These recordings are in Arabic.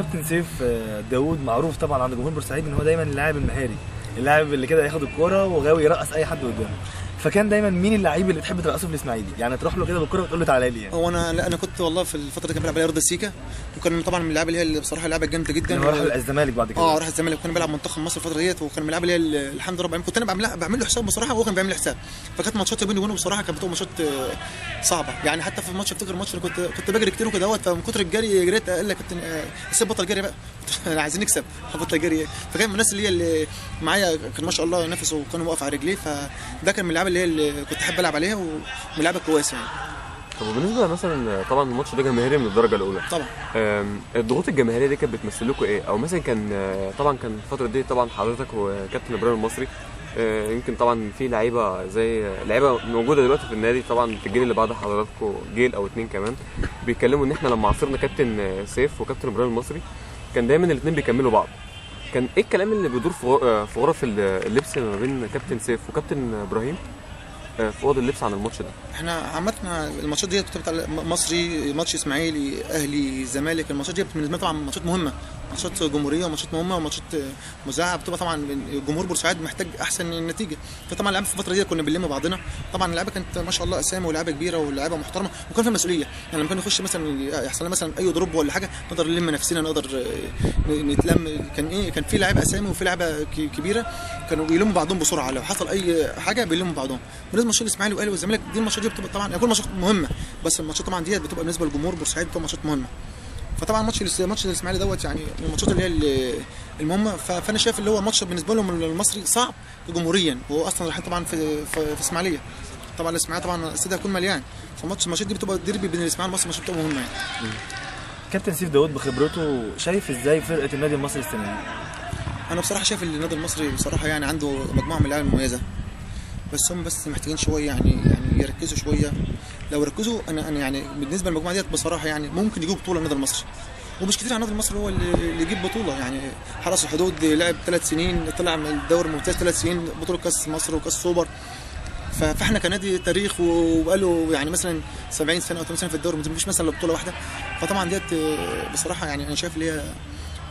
كابتن سيف داوود معروف طبعا عند جمهور بورسعيد ان هو دايما اللاعب المهاري، اللاعب اللي كده ياخد الكوره وغاوي يرقص اي حد قدامه. فكان دايما مين اللعيب اللي تحب ترقصه في الاسماعيلي؟ يعني تروح له كده بالكوره وتقول له تعالى لي يعني. هو انا كنت والله في الفتره دي كان بلعب على رضا سيكا، وكان طبعا من اللعيبه اللي هي بصراحه لعبه جامده جدا. هو راح الزمالك بعد كده. راح الزمالك، وكان بيلعب منتخب مصر الفتره ديت، وكان من اللعيبه اللي هي الحمد لله رب العالمين. كنت انا بعمل له حساب بصراحه، وهو كان بيعمل لي حساب. فكانت ماتشات بيني وبينه بصراحه كانت بتبقى ماتشات صعبه يعني. حتى في ماتش افتكر ماتش كنت بجري كتير وكده فمن كتر الجري جريت قال لك كابتن سيب بطل جري بقى عايزين نكسب بطل جري. فكان من الناس اللي معايا كان ما شاء الله نفسه وكان واقف على رجليه. فده كان من اللعيبه اللي كنت احب العب عليها ومن لعبه كويسه يعني. طب وبالنسبه مثلا طبعا الماتش ده جماهيري من الدرجه الاولى طبعا، الضغوط الجماهيريه دي كانت بتمثل لكم ايه؟ او مثلا كان طبعا كان الفتره دي طبعا حضرتك وكابتن ابراهيم المصري يمكن طبعا في لعيبه زي لعيبه موجوده دلوقتي في النادي طبعا في الجيل اللي بعد حضراتكم جيل او اتنين كمان بيتكلموا ان احنا لما عاصرنا كابتن سيف وكابتن ابراهيم المصري كان دايما الاثنين بيكملوا بعض. كان ايه الكلام اللي بيدور في غرف اللبس ما بين كابتن سيف وكابتن ابراهيم في اوضه اللبس عن الماتش ده؟ احنا عامتنا الماتشات دي بتاع مصري، ماتش اسماعيلي، اهلي، الزمالك، الماتشات دي بالنسبه لنا طبعا ماتشات مهمه، ماتشات جمهوريه وماتشات مهمه وماتشات مذاعه. بتبقى طبعا جمهور بورسعيد محتاج احسن نتيجه. فطبعا اللعيبه في الفتره دي كنا بنلم بعضنا. طبعا اللعيبه كانت ما شاء الله اسامي ولاعيبه كبيره ولاعيبه محترمه وكان في مسؤوليه يعني. لما كان يخش مثلا يحصل لنا مثلا اي ضرب ولا حاجه نقدر نلم نفسنا، نقدر نتلم. كان في لاعيبه اسامي وفي لاعيبه كبيره كانوا بيلموا بعضهم بسرعه، لو حصل اي حاجه بيلموا بعضهم. بالنسبه لماتشات الاسماعيلي والاهلي والزمالك دي الماتشات دي بتبقى طبعا كل ماتشات مهمه، بس الماتشات طبعا ديت بتبقى بالنسبه لجمهور بورسعيد بتبقى ماتشات مهمه. فطبعا ماتش الاسماعيلي دوت يعني من الماتشات اللي هي المهمه. فانا شايف اللي هو الماتش بالنسبه لهم المصري صعب جمهوريا، وهو اصلا رايحين طبعا في اسماعيليه. طبعا الاسماعيلي طبعا الاستاد هيكون مليان، فالماتشات دي بتبقى ديربي بين الاسماعيلي والمصري، ماتشات بتبقى مهمه يعني. كابتن سيف داوود بخبرته شايف ازاي فرقه النادي المصري السنه دي؟ انا بصراحه شايف ان النادي المصري بصراحه يعني عنده مجموعه من اللعيبه المميزه، بس هم محتاجين شويه يعني يركزوا شويه. لو ركزوا انا يعني بالنسبه للمجموعه ديت بصراحه يعني ممكن يجيبوا بطوله النادي المصري، ومش كتير على النادي المصري هو اللي يجيب بطوله يعني. حرس الحدود لعب 3 سنين، طلع من الدوري الممتاز 3 سنين، بطوله كاس مصر وكاس سوبر. فاحنا كنادي تاريخ وبقاله يعني مثلا 70 سنه او 80 سنه في الدوري، مش مثلا بطوله واحده. فطبعا ديت بصراحه يعني انا شايف اللي هي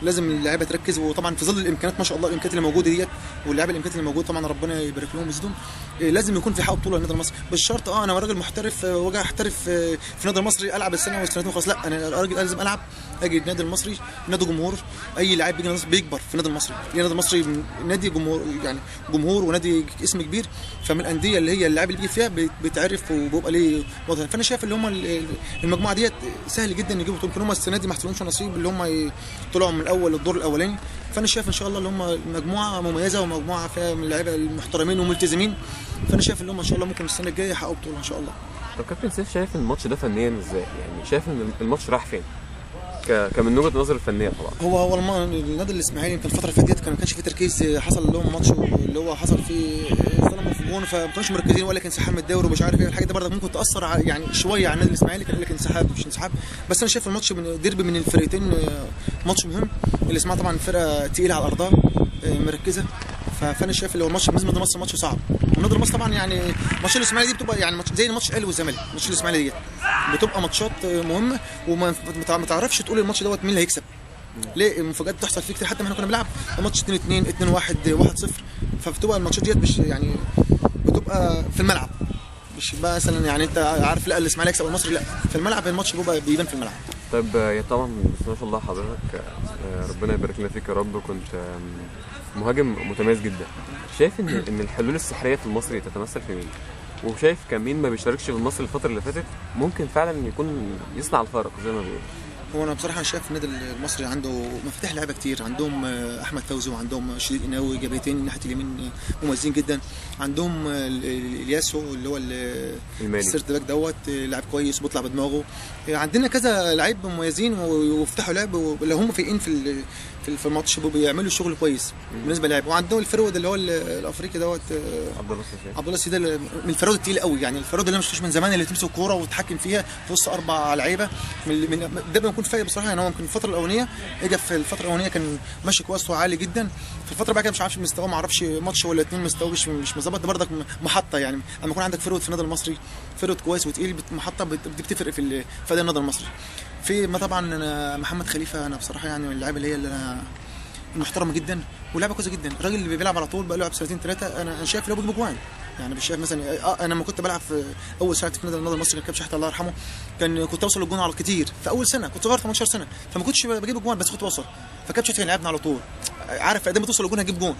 لازم اللعيبه تركز، وطبعا في ظل الامكانيات ما شاء الله الامكانيات اللي موجوده ديت واللعيبه الامكانيات اللي موجوده طبعا ربنا يبارك لهم ويزيدهم. لازم يكون في حق بطوله للنادي المصري، مش شرط انا راجل محترف واجي احترف في النادي المصري العب السنه والسنتين وخلاص. لا، انا راجل لازم العب، اجي النادي المصري نادي جمهور. اي لاعب بيجي بيكبر في النادي المصري. النادي المصري نادي جمهور يعني جمهور ونادي اسم كبير، فمن الانديه اللي هي اللاعب اللي بيجي فيها بيتعرف وبيبقى ليه وطن. فانا شايف اللي هم المجموعه ديت سهل جدا يجيبوا بطوله. هم السنه دي ما حصلهمش نصيب اللي هم طلعوا من الاول للدور الاولاني. فانا شايف ان شاء الله اللي هم مجموعه مميزه ومجموعه فيها من اللعيبه المحترمين وملتزمين. فانا شايف ان هم ان شاء الله ممكن السنه الجايه يحققوا بطوله ان شاء الله. طب كابتن سيف شايف الماتش ده فنيا ازاي؟ يعني شايف ان الماتش راح فين؟ كمن وجهه نظر الفنيه طبعا. هو النادي الاسماعيلي يمكن الفتره اللي فاتت ما كانش في تركيز. حصل لهم ماتش اللي هو حصل فيه ظلموا في جون، فما كانوش مركزين، ولا كان انسحاب من الدوري ومش عارف ايه. الحاجه دي برضه ممكن تاثر يعني شويه على النادي الاسماعيلي. كان لك انسحاب مش انسحاب، بس انا شايف الماتش ديربي من الفرقتين ماتش مهم. الاسماعيلي طبعا فرقه تقيله على ارضها مركزه. فانا شايف اللي هو الماتش بالنسبه لمصر ماتش صعب. والنادي المصري طبعا يعني ماتش الاسماعيلي دي بتبقى يعني ماتش زي الماتش الاهلي والزمالك. ماتش الاسماعيلي دي بتبقى ماتشات مهمه، وما تعرفش تقول الماتش دوت مين اللي هيكسب. ليه؟ المفاجآت بتحصل فيه كتير. حتى ما احنا كنا بنلعب ماتش 2-2 2-1 1-0. فبتبقى الماتشات ديت مش يعني بتبقى في الملعب، مش مثلا يعني انت عارف لا الاسماعيلي يكسب المصري، لا في الملعب الماتش بيبقى بيبان في الملعب. طيب يا طبعا ما شاء الله حضرتك ربنا يبارك لنا فيك يا رب. كنت مهاجم متميز جدا. شايف ان الحلول السحريه في المصري تتمثل في مين؟ وشايف كان مين ما بيشاركش في المصري الفتره اللي فاتت ممكن فعلا يكون يصنع الفارق زي ما بيقولوا؟ هو انا بصراحه شايف النادي المصري عنده مفاتيح لعيبه كتير. عندهم احمد فوزي، وعندهم شديد قناوي، جبهتين ناحيه اليمين مميزين جدا. عندهم الياسو اللي هو السيرت باك دوت لاعب كويس وبيطلع بدماغه. عندنا كذا لعيب مميزين وفتحوا لعب، اللي هم فايقين في الماتش بيعملوا شغل كويس بالنسبه للاعب. وعندهم الفرود اللي هو الافريقي دوت عبد الله السيد من الفرود الثقيل قوي يعني. الفرود اللي ما شفتوش من زمان، اللي تمسك الكوره وتتحكم فيها في وسط 4 لعيبه. ده بيكون يكون فايق بصراحه، يعني هو ممكن الفتره الاولانيه اجى في الفتره الاولانيه كان ماشي كويس وعالي جدا، في الفتره بعد كده مش عارف مستواه، ما اعرفش ماتش ولا اتنين مستواه مش مظبط. ده برضك محطه، يعني لما يكون عندك فرود في النادي المصري فرود كويس وتقيل محطه بتفرق في اداء النادي المصري. في ما طبعا أنا محمد خليفه انا بصراحه يعني من اللعيبه اللي انا محترمه جدا ولاعبه كويسه جدا، الراجل اللي بيلعب على طول بقى له سنتين ثلاثه، انا شايف له بيجيب جوان، يعني مش شايف مثلا انا لما كنت بلعب في اول سنه في النادي المصري كان شحاته الله يرحمه، كنت اوصل للجون على كتير في اول سنه، كنت صغير 18 سنه فما كنتش بجيب جوان بس كنت بوصل، فكابتن شحاته لعبنا على طول عارف قد ما توصل للجون هتجيب جون.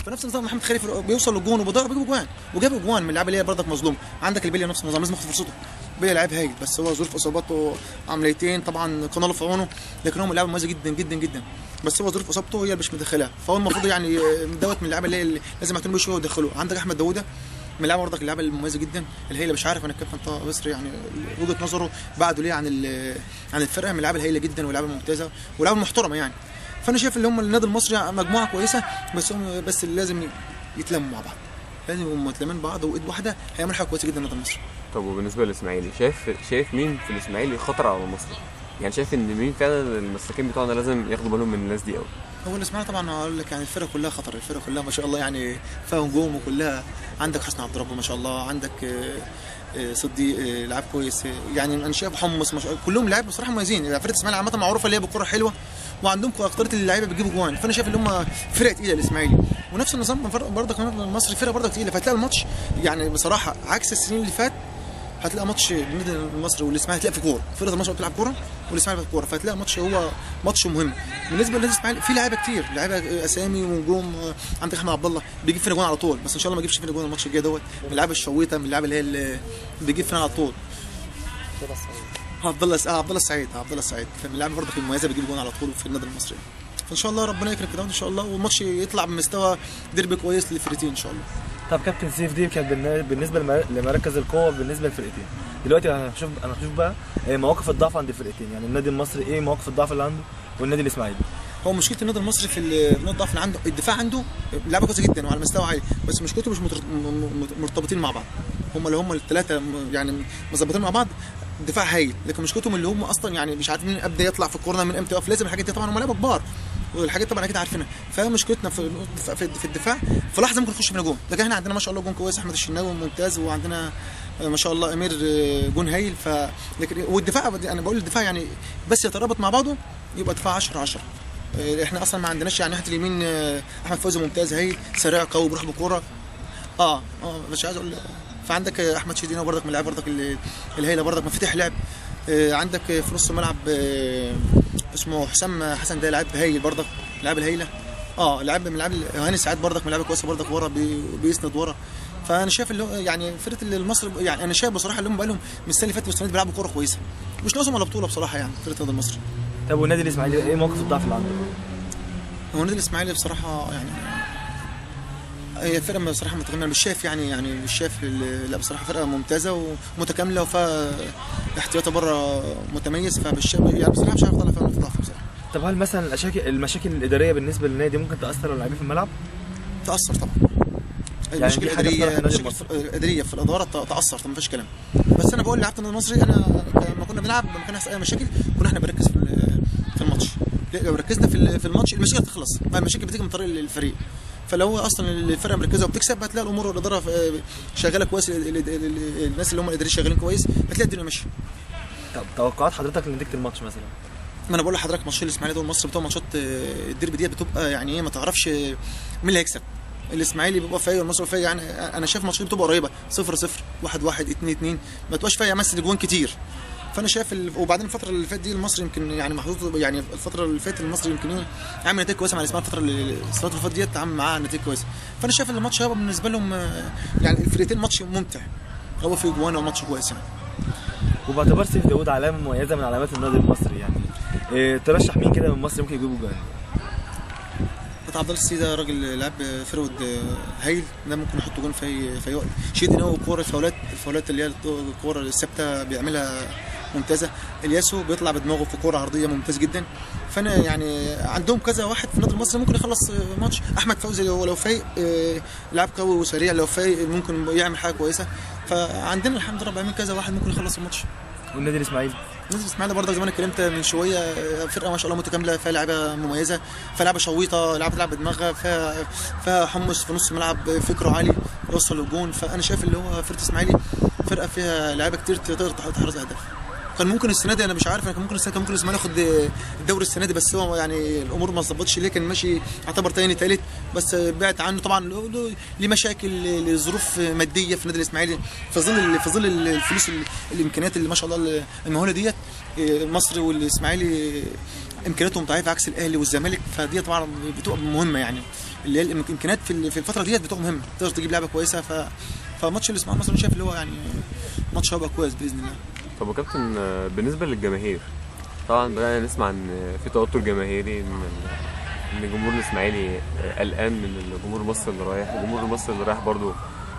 فنفس النظام محمد خليفه بيوصل للجون وبيضيع بيجيب جوان وجاب جوان من اللعيبه اللي هي برضك مظلوم. عندك البيلي نفس النظام لازم ياخد فرصته، بيلي لعيب هايل بس هو ظروف اصاباته عمليتين طبعا كانوا له في عونه، لكن هو لاعب مميز جدا جدا جدا بس هو ظروف اصابته هي اللي مش مدخلاه، فهو المفروض يعني دوت من اللعيبه اللي لازم يعتنوا بيه شويه ويدخلوه. عندك احمد داوودة من اللعيبه برضك اللعيبه المميزه جدا اللي هي مش عارف انا الكابتن طه بصري يعني وجهه نظره بعده ليه عن الفرقه، من اللعيبه الهايله جدا واللعيبه ممتازه واللعيبه محترمه يعني. فانا شايف ان هم النادي المصري مجموعه كويسه بس لازم يتلموا مع بعض، لازم هم متلمين بعض وايد واحده هيعمل حاجه كويسه جدا النادي المصري. طب وبالنسبه للاسماعيلي شايف مين في الاسماعيلي خطر على المصري؟ يعني شايف ان مين فعلا المساكين بتوعنا لازم ياخدوا بالهم من الناس دي قوي؟ هو الاسماعيلي طبعا هقول لك يعني الفرقه كلها خطر، الفرقه كلها ما شاء الله يعني فيها نجوم وكلها، عندك حسني عبد ربه ما شاء الله، عندك صديق لعب كويس، يعني انا شايف حمص كلهم لعيبه بصراحه مميزين. فرقه الاسماعيلي عامه معروفه اللي هي بالكره حلوه وعندهم اكتريه اللعيبه بيجيبوا جوان، فانا شايف ان هم فرقه تقيله الاسماعيلي. ونفس النظام برضك المصري فرقه برضك تقيله، فهتلاقي الماتش يعني بصراحه عكس السنين اللي فات، هتلاقي ماتش النادي المصري والاسماعيلي هتلاقي في كوره، فرقه المصري بتلعب كوره والاسماعيلي في كوره، فهتلاقي ماتش هو ماتش مهم. بالنسبه للنادي الاسماعيلي في لعيبه كتير، لعيبه اسامي ونجوم، عندك احمد عبد الله بيجيب فينا جوان على طول، بس ان شاء الله ما يجيبش فينا جوان الماتش الجاي دوت، من اللعيبه الشويته، من اللعيبه اللي هي اللي بيجيب فينا على طول. عبد الله السعيد من اللعيبه برضه المميزه بيجيب جوان على طول في النادي المصري. فان شاء الله ربنا يكرم كده ان شاء الله والماتش يطلع بمستوى ديربي كويس للفرقتين ان شاء الله. طب كابتن سيف دي كانت بالنسبه لمراكز القوه بالنسبه للفرقتين، دلوقتي هشوف بقى مواقف الضعف عند الفرقتين، يعني النادي المصري ايه مواقف الضعف اللي عنده والنادي الاسماعيلي؟ هو مشكله النادي المصري في النقطه الضعف اللي عنده، الدفاع عنده لعبه كويسه جدا وعلى مستوى عالي، بس مشكلته مش مرتبطين مع بعض، هم الثلاثه يعني مظبطين مع بعض، الدفاع هايل، لكن مشكلتهم اللي هم اصلا يعني مش عارفين مين ابدا يطلع في الكورنر من امتى يقف، لازم الحاجات دي طبعا هم لعيبه كبار والحاجات طبعا اكيد عارفينها، فمشكلتنا في الدفاع في لحظه ممكن يخش فينا جون، لكن احنا عندنا ما شاء الله جون كويس احمد الشناوي ممتاز، وعندنا ما شاء الله امير جون هايل، لكن والدفاع انا بقول الدفاع يعني بس يترابط مع بعضه يبقى دفاع 10-10. احنا اصلا ما عندناش يعني ناحيه اليمين احمد فوزي ممتاز هايل سريع قوي بيروح بالكوره مش عايز اقول، فعندك احمد شدينا برضك من اللعيبه برضك الهايله برضك مفاتيح لعب، عندك في نص الملعب اسمه حسام حسن ده لاعب هايل برضك، لاعب الهايله لاعب من لاعب هاني سعاد برضك من لعيبه كويسه برضك ورا بيسند ورا. فانا شايف اللي هو يعني فرقه المصري يعني انا شايف بصراحه اللي هم بقى لهم من السنه اللي فاتت والسنه دي بيلعبوا كوره كويسه مش ناقصهم ولا بطوله بصراحه يعني فرقه النادي المصري. طب والنادي الاسماعيلي ايه موقف الضعف اللي عنده؟ هو النادي الاسماعيلي بصراحه يعني هي فرقه بصراحه متكامله، مش شايف يعني مش شايف لا بصراحه فرقه ممتازه ومتكامله وفيها احتياطي بره متميز، فمش يعني بصراحه مش عارف اطلع فيها ضعف بصراحه. طب هل مثلا المشاكل الاداريه بالنسبه للنادي ممكن تاثر على اللاعبين في الملعب؟ تاثر طبعا، يعني المشاكل الاداريه في الاداره تاثر طبعا مفيش كلام، بس انا بقول لعيبه النادي المصري انا لما كنا بنلعب ما كان يحصل اي مشاكل كنا احنا بنركز في الماتش، لو ركزنا في الماتش المشاكل تخلص، المشاكل بتيجي من طريق الفريق، فلو اصلا الفرقه مركزه وبتكسب هتلاقي الامور والاداره شغاله كويس، الناس اللي هم الاداريين شغالين كويس هتلاقي الدنيا ماشيه. طب توقعات حضرتك لنتيجه الماتش مثلا؟ ما انا بقول لحضرتك ماتشين الاسماعيلي دول مصر بتوع ماتشات الديربي دي بتبقى يعني ايه ما تعرفش مين اللي هيكسب، الاسماعيلي بيبقى فايق والمصري فايق، يعني انا شايف الماتشات بتبقى قريبه 0-0 1-1 2-2 ما تبقاش فيها مثل جوان كتير، فانا شايف وبعدين الفتره اللي فاتت دي المصري يمكن يعني محظوظ، يعني الفتره اللي فاتت المصري يمكن عامل نتائج كويسه مع الاسماعيلي، الفتره اللي فاتت ديت عامل معاه نتائج كويسه، فانا شايف ان الماتش هيبقى بالنسبه لهم يعني الفرقتين ماتش ممتع، هو في جوان وماتش كويس يعني. وباعتبار سيف داوود علامه مميزه من علامات النادي المصري، يعني ترشح مين كده من مصر ممكن يجيبوا جوان؟ عبد الله السيد ده راجل لعب فرود هايل، ده ممكن يحط جون في وقت، شيد ان هو كوره الفاولات اللي هي الكوره الثابته بيعملها ممتازه، الياسو بيطلع بدماغه في كوره عرضيه ممتاز جدا، فانا يعني عندهم كذا واحد في النادي المصري ممكن يخلص ماتش، احمد فوزي لو فايق لاعب قوي وسريع، لو فايق ممكن يعمل حاجه كويسه، فعندنا الحمد لله 400 كذا واحد ممكن يخلص الماتش. والنادي الاسماعيلي بالنسبه للاسماعيلي برضه زي ما انا اتكلمت من شويه، فرقه ما شاء الله متكامله، فيها لعيبه مميزه، فيها لعيبه شويطه، لعيبه تلعب بدماغها، فيها حمص في نص الملعب، فكره عالي يوصل للجون. فانا شايف اللي هو فرقه الاسماعيلي فرقه فيها لعيبه كتير تقدر تحرز اهداف. كان ممكن السنه دي، انا مش عارف، كان ممكن الاسماعيلي ياخد الدوري السنه دي، بس هو يعني الامور ما ظبطتش ليه، كان ماشي يعتبر تاني تالت، بس بعت عنه طبعا ليه مشاكل، لظروف ماديه في النادي الاسماعيلي، في ظل الفلوس الامكانيات اللي ما شاء الله المهوله ديت. مصر والاسماعيلي امكانياتهم ضعيفه عكس الاهلي والزمالك، فدي طبعا بتبقى مهمه يعني، اللي هي الامكانيات في الفتره ديت بتبقى مهمه، تقدر تجيب لعبه كويسه. فماتش الاسماعيلي مثلا شايف اللي هو يعني ماتش هيبقى كويس باذن الله. طب يا كابتن، بالنسبه للجماهير طبعا بدأنا نسمع ان في توتر جماهيري، ان جمهور الاسماعيلي قلقان من الجمهور المصري اللي رايح، الجمهور المصري اللي رايح برضه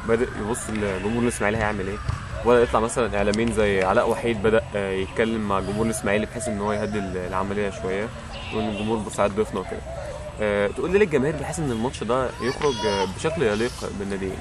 بدأ يبص لجمهور الاسماعيلي هيعمل ايه، وبدأ يطلع مثلا اعلاميين زي علاء وحيد بدأ يتكلم مع جمهور الاسماعيلي بحيث ان هو يهدي العمليه شويه، وان الجمهور بورسعيد ضيفنا وكده. تقول لي للجماهير بحيث ان الماتش ده يخرج بشكل يليق بالناديين؟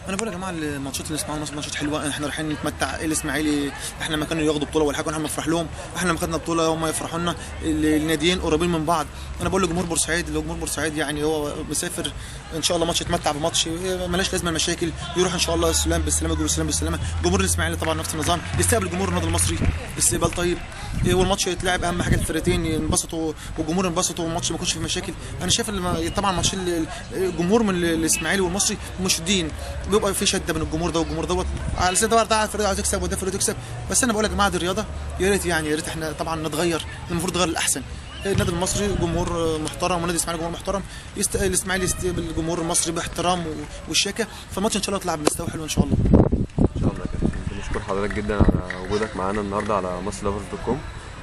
انا بقول يا جماعه الماتشات اللي اسمعوا ماتشات حلوه، احنا رايحين نتمتع. الاسماعيلي احنا لما كانوا ياخدوا بطوله ولا حاجه احنا بنفرح لهم، احنا لما خدنا بطوله هم يفرحوا لنا، الناديين قريبين من بعض. انا بقول لجمهور بورسعيد، لو جمهور بورسعيد يعني هو مسافر ان شاء الله ماتش يتمتع بماتش، ملاش لازمه المشاكل، يروح ان شاء الله السلام بالسلامه، يقول السلام بالسلامه. جمهور الاسماعيلي طبعا نفس النظام، يستقبل جمهور النادي المصري استقبال طيب، والماتش يتلعب اهم حاجه الفرقتين ينبسطوا والجمهور ينبسطوا والماتش ما يكونش فيه مشاكل. انا شايف طبعا ماتش الجمهور من الاسماعيلي والمصري مشدين، بيبقى في شده بين الجمهور ده والجمهور دوت، على اساس ده فريق عايز يكسب وده فريق يكسب. بس انا بقول يا جماعه دي الرياضه، يا ريت يعني يا ريت احنا طبعا نتغير، المفروض نتغير للاحسن. النادي المصري جمهور محترم والنادي الاسماعيلي جمهور محترم، الاسماعيلي يستقبل الجمهور المصري باحترام والشياكه، فماتش ان شاء الله يطلع بمستوى حلو ان شاء الله. ان شاء الله يا كابتن. بنشكر حضرتك جدا على وجودك معانا النهارده على مصر لافرز.com،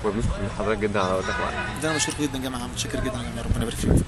وبنشكر حضرتك جدا على وقتك معانا. ده انا بشكركم جدا يا جماعه، متشكر جدا يا ربنا يبارك فيكم.